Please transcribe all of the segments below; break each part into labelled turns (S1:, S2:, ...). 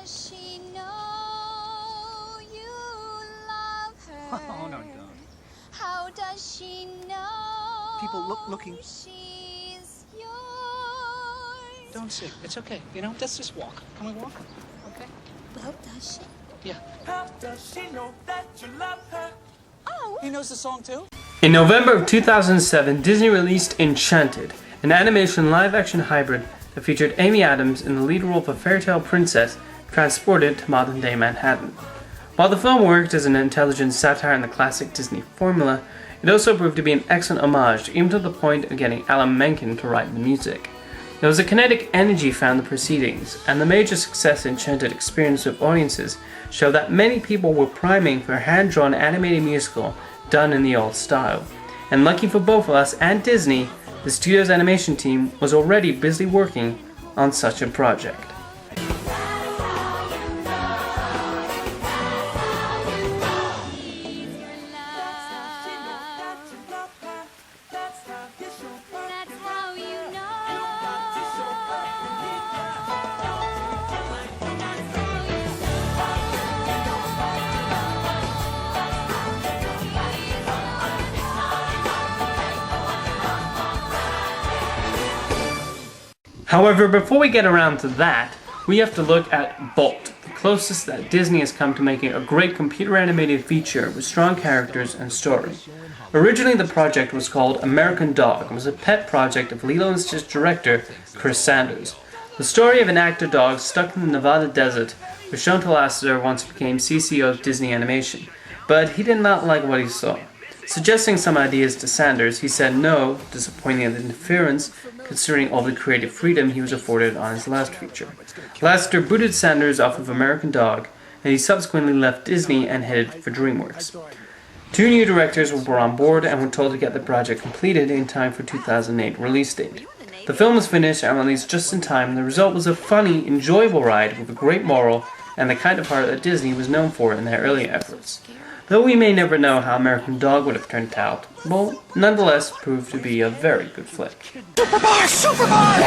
S1: does she know you love her?
S2: Oh, no, don't.
S1: How does she know
S2: People looking.
S1: she's yours?
S2: Don't sing. It's okay. You know, let's just walk. Can we walk? Okay?
S1: Well, does she?
S2: Yeah.
S3: How does she know that you love her?
S1: Oh.
S2: He knows the song too?
S4: In November of 2007, Disney released Enchanted, an animation live-action hybrid that featured Amy Adams in the lead role of a fairytale princess transported to modern-day Manhattan. While the film worked as an intelligent satire on the classic Disney formula, it also proved to be an excellent homage, even to the point of getting Alan Menken to write the music. There was a kinetic energy found in the proceedings, and the major success Enchanted experienced with audiences showed that many people were priming for a hand-drawn animated musical done in the old style. And lucky for both of us and Disney, the studio's animation team was already busy working on such a project. However, before we get around to that, we have to look at Walt, the closest that Disney has come to making a great computer animated feature with strong characters and story. Originally the project was called American Dog and was a pet project of Lilo & Stitch director Chris Sanders. The story of an actor dog stuck in the Nevada desert was shown to Lasseter once he became CCO of Disney Animation, but he did not like what he saw. Suggesting some ideas to Sanders, he said no, disappointing at the interference, considering all the creative freedom he was afforded on his last feature. Lasseter booted Sanders off of American Dog, and he subsequently left Disney and headed for DreamWorks. Two new directors were brought on board and were told to get the project completed in time for 2008 release date. The film was finished and released just in time, and the result was a funny, enjoyable ride with a great moral and the kind of heart that Disney was known for in their early efforts. Though we may never know how American Dog would have turned out, Walt nonetheless proved to be a very good flick.
S3: Superbar! Superbar!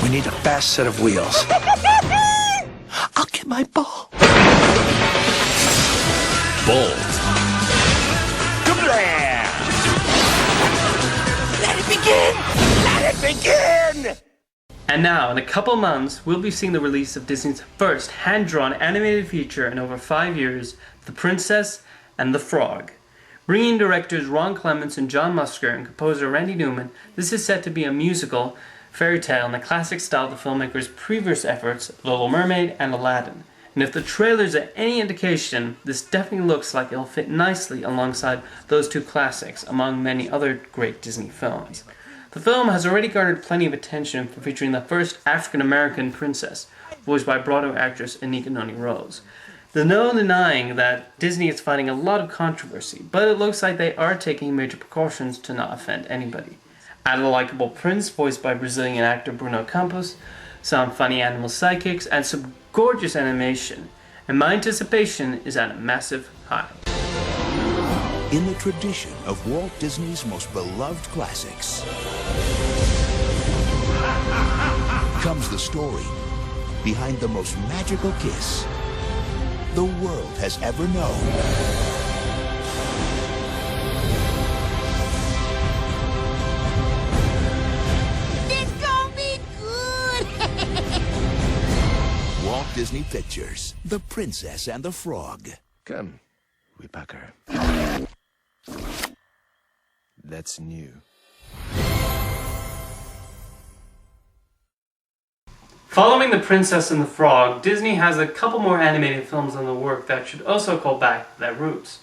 S3: We need a fast set of wheels. I'll get my ball.
S5: Bolt.
S3: Kablam! Let it begin! Let it begin!
S4: And now, in a couple months, we'll be seeing the release of Disney's first hand-drawn animated feature in over 5 years, The Princess and the Frog. Bringing directors Ron Clements and John Musker and composer Randy Newman, this is set to be a musical fairy tale in the classic style of the filmmakers' previous efforts, The Little Mermaid and Aladdin. And if the trailers are any indication, this definitely looks like it'll fit nicely alongside those two classics, among many other great Disney films. The film has already garnered plenty of attention for featuring the first African-American princess, voiced by Broadway actress Anika Noni Rose. There's no denying that Disney is fighting a lot of controversy, but it looks like they are taking major precautions to not offend anybody. Add a likable prince, voiced by Brazilian actor Bruno Campos, some funny animal sidekicks, and some gorgeous animation, and my anticipation is at a massive high.
S5: In the tradition of Walt Disney's most beloved classics comes the story behind the most magical kiss the world has ever known.
S1: It's gonna be good!
S5: Walt Disney Pictures, The Princess and the Frog.
S6: Come, we pack her. That's new.
S4: Following The Princess and the Frog, Disney has a couple more animated films on the work that should also call back their roots.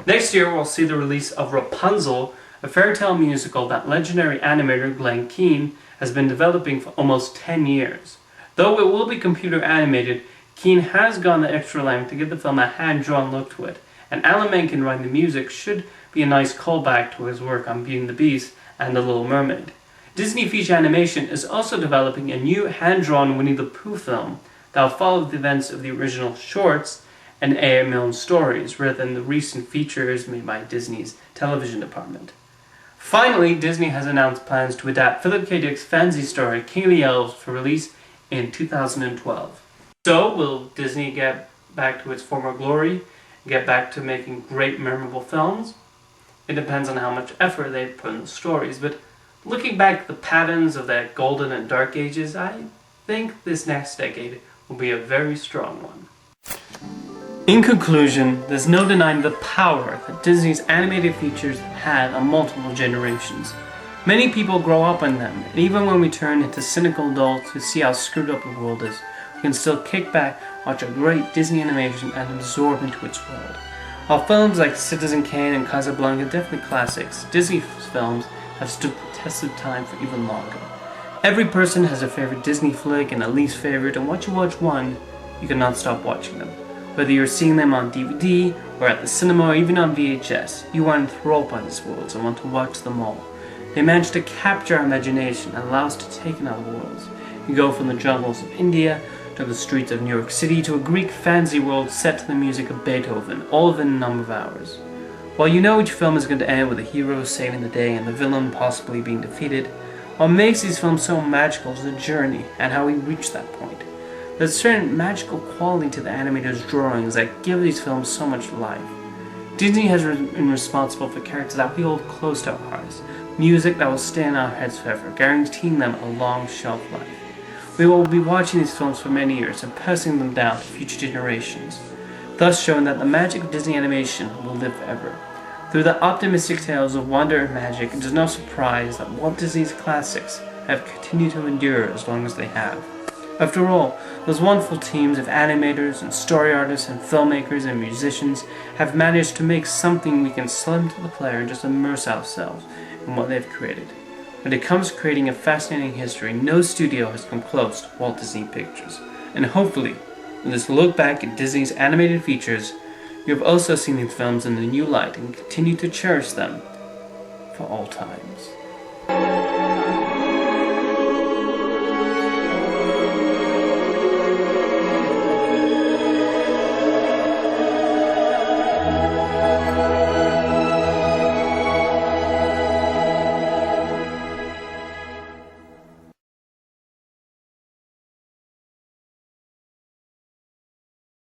S4: Next year we'll see the release of Rapunzel, a fairy tale musical that legendary animator Glenn Keane has been developing for almost 10 years. Though it will be computer animated, Keane has gone the extra length to give the film a hand-drawn look to it, and Alan Menken writing the music should be a nice callback to his work on Beauty and the Beast and The Little Mermaid. Disney Feature Animation is also developing a new hand-drawn Winnie the Pooh film that will follow the events of the original shorts and A.M. Milne stories, rather than the recent features made by Disney's television department. Finally, Disney has announced plans to adapt Philip K. Dick's fantasy story King of the Elves for release in 2012. So, will Disney get back to its former glory, get back to making great, memorable films? It depends on how much effort they put in the stories, but looking back at the patterns of that golden and dark ages, I think this next decade will be a very strong one. In conclusion, there's no denying the power that Disney's animated features had on multiple generations. Many people grow up on them, and even when we turn into cynical adults who see how screwed up the world is, we can still kick back, watch a great Disney animation, and absorb into its world. While films like Citizen Kane and Casablanca are definitely classics, Disney films have stood the test of time for even longer. Every person has a favorite Disney flick and a least favorite, and once you watch one, you cannot stop watching them. Whether you're seeing them on DVD, or at the cinema, or even on VHS, you are enthralled by these worlds and want to watch them all. They manage to capture our imagination and allow us to take in other worlds. You go from the jungles of India, to the streets of New York City, to a Greek fantasy world set to the music of Beethoven, all within a number of hours. While you know each film is going to end with the hero saving the day and the villain possibly being defeated, what makes these films so magical is the journey and how we reach that point. There's a certain magical quality to the animators' drawings that give these films so much life. Disney has been responsible for characters that we hold close to our hearts, music that will stay in our heads forever, guaranteeing them a long shelf life. We will be watching these films for many years and passing them down to future generations, thus showing that the magic of Disney animation will live forever. Through the optimistic tales of wonder and magic, it is no surprise that Walt Disney's classics have continued to endure as long as they have. After all, those wonderful teams of animators and story artists and filmmakers and musicians have managed to make something we can sell to the player and just immerse ourselves in what they've created. When it comes to creating a fascinating history, no studio has come close to Walt Disney Pictures. And hopefully, with this look back at Disney's animated features, you have also seen these films in a new light and continue to cherish them for all times.